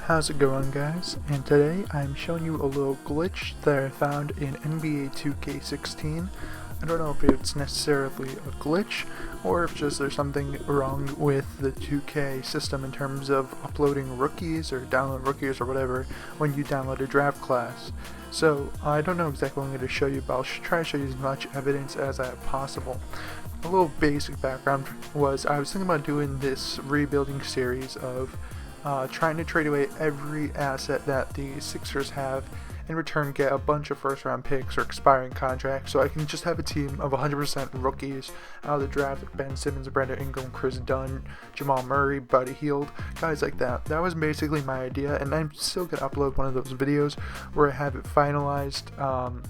How's it going, guys? And today I'm showing you a little glitch that I found in NBA 2K16. I don't know if it's necessarily a glitch or if just there's something wrong with the 2K system in terms of uploading rookies or download rookies or whatever when you download a draft class. So I don't know exactly what I'm going to show you, but I'll try to show you as much evidence as I have possible. A little basic background was I was thinking about doing this rebuilding series of trying to trade away every asset that the Sixers have, in return get a bunch of first round picks or expiring contracts, so I can just have a team of 100% rookies out of the draft, like Ben Simmons, Brandon Ingram, Chris Dunn, Jamal Murray, Buddy Hield, guys like that. That was basically my idea, and I'm still going to upload one of those videos where I have it finalized.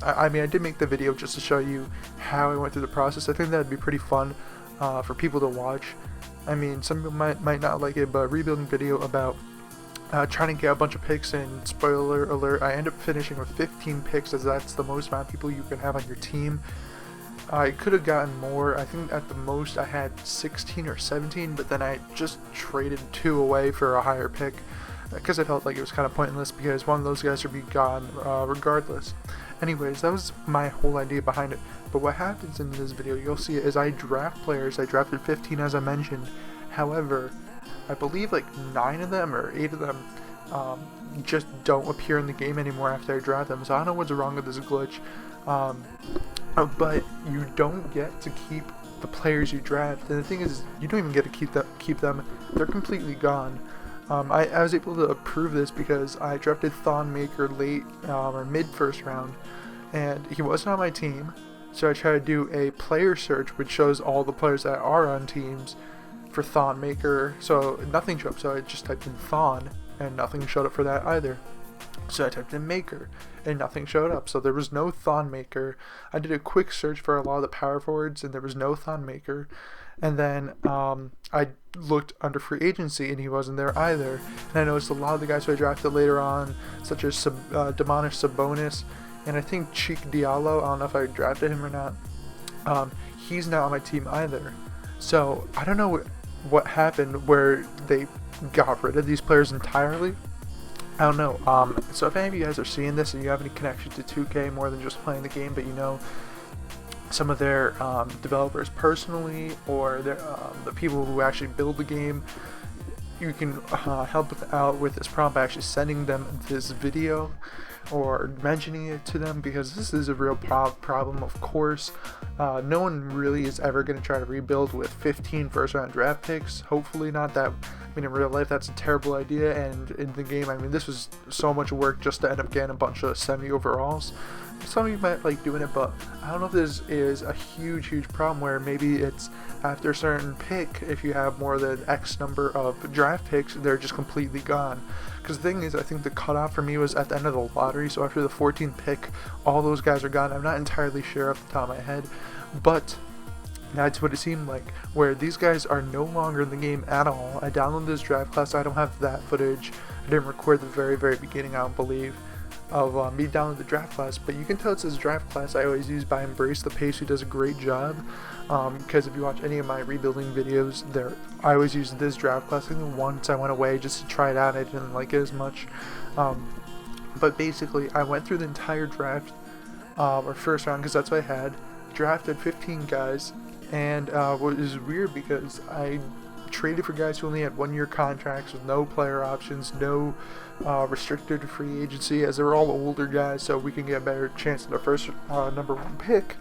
I mean, I did make the video just to show you how I went through the process. I think that would be pretty fun for people to watch. I mean, some people might not like it, but rebuilding video about trying to get a bunch of picks, and spoiler alert, I end up finishing with 15 picks, as that's the most amount of people you can have on your team. I could have gotten more. I think at the most I had 16 or 17, but then I just traded 2 away for a higher pick because I felt like it was kind of pointless because one of those guys would be gone regardless. Anyways, that was my whole idea behind it. But what happens in this video, you'll see it, is I draft players. I drafted 15 as I mentioned. However, I believe like 9 of them or 8 of them just don't appear in the game anymore after I draft them. So I don't know what's wrong with this glitch. But you don't get to keep the players you draft. And the thing is, you don't even get to keep them. They're completely gone. I was able to prove this because I drafted Thon Maker late or mid first round, and he wasn't on my team. So I tried to do a player search, which shows all the players that are on teams for Thon Maker. So nothing showed up. So I just typed in Thon, and nothing showed up for that either. So I typed in Maker, and nothing showed up. So there was no Thon Maker. I did a quick search for a lot of the power forwards, and there was no Thon Maker. And then I looked under free agency, and he wasn't there either. And I noticed a lot of the guys who I drafted later on, such as Domantas Sabonis, and I think Cheek Diallo, I don't know if I drafted him or not, he's not on my team either. So I don't know what happened where they got rid of these players entirely. I don't know. So if any of you guys are seeing this and you have any connection to 2K more than just playing the game, but you know some of their developers personally, or the people who actually build the game, you can help out with this problem by actually sending them this video or mentioning it to them, because this is a real problem. Of course, no one really is ever going to try to rebuild with 15 first round draft picks. Hopefully not. That, I mean, in real life that's a terrible idea, and in the game, I mean, this was so much work just to end up getting a bunch of semi overalls. Some of you might like doing it, but I don't know if this is a huge problem where maybe it's after a certain pick, if you have more than X number of draft picks, they're just completely gone. Because the thing is, I think the cutoff for me was at the end of the lottery, so after the 14th pick, all those guys are gone. I'm not entirely sure off the top of my head, but that's what it seemed like, where these guys are no longer in the game at all. I downloaded this draft class. I don't have that footage. I didn't record the very beginning, I don't believe, of me downloading the draft class, but you can tell it's this draft class I always use by Embrace the Pace, who does a great job. Because if you watch any of my rebuilding videos, I always use this draft class. I think once I went away just to try it out, I didn't like it as much. But basically, I went through the entire draft, or first round, because that's what I had, drafted 15 guys, and what is weird because I traded for guys who only had 1-year contracts with no player options, no restricted free agency, as they were all older guys, so we can get a better chance at our first number 1 pick.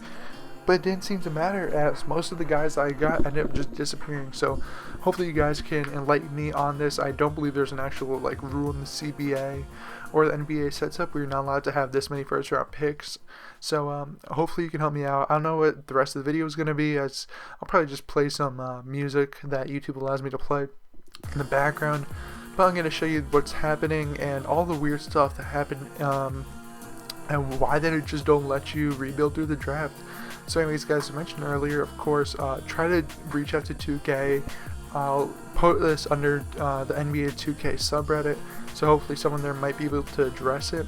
But it didn't seem to matter, as most of the guys I got ended up just disappearing. So hopefully you guys can enlighten me on this. I don't believe there's an actual like rule in the CBA or the NBA sets up where you're not allowed to have this many first round picks. So hopefully you can help me out. I don't know what the rest of the video is going to be, as I'll probably just play some music that YouTube allows me to play in the background. But I'm going to show you what's happening and all the weird stuff that happened, and why they just don't let you rebuild through the draft. So anyways, guys, I mentioned earlier, of course, try to reach out to 2K. I'll put this under the NBA 2K subreddit, so hopefully someone there might be able to address it.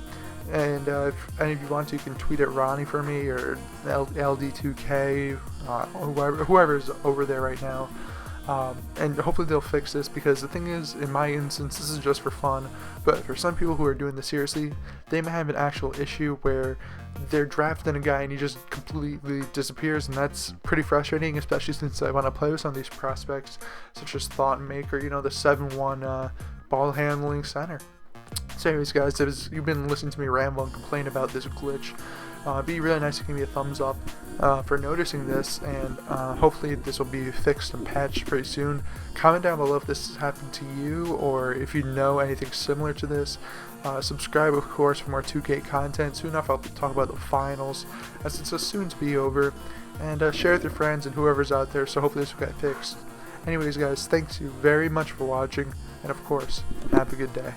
And if any of you want to, you can tweet at Ronnie for me, or LD2K, whoever is over there right now. and hopefully they'll fix this, because the thing is, in my instance, this is just for fun, but for some people who are doing this seriously, they may have an actual issue where they're drafting a guy and he just completely disappears, and that's pretty frustrating, especially since I want to play with some of these prospects, such as Thought Maker, you know, the 7-1 ball handling center. So anyways guys, you've been listening to me ramble and complain about this glitch, it'd be really nice to give me a thumbs up for noticing this, and hopefully this will be fixed and patched pretty soon. Comment down below if this has happened to you, or if you know anything similar to this. Subscribe, of course, for more 2K content. Soon enough I'll talk about the finals, as it's so soon to be over, and share with your friends and whoever's out there, so hopefully this will get fixed. Anyways guys, thanks you very much for watching, and of course, have a good day.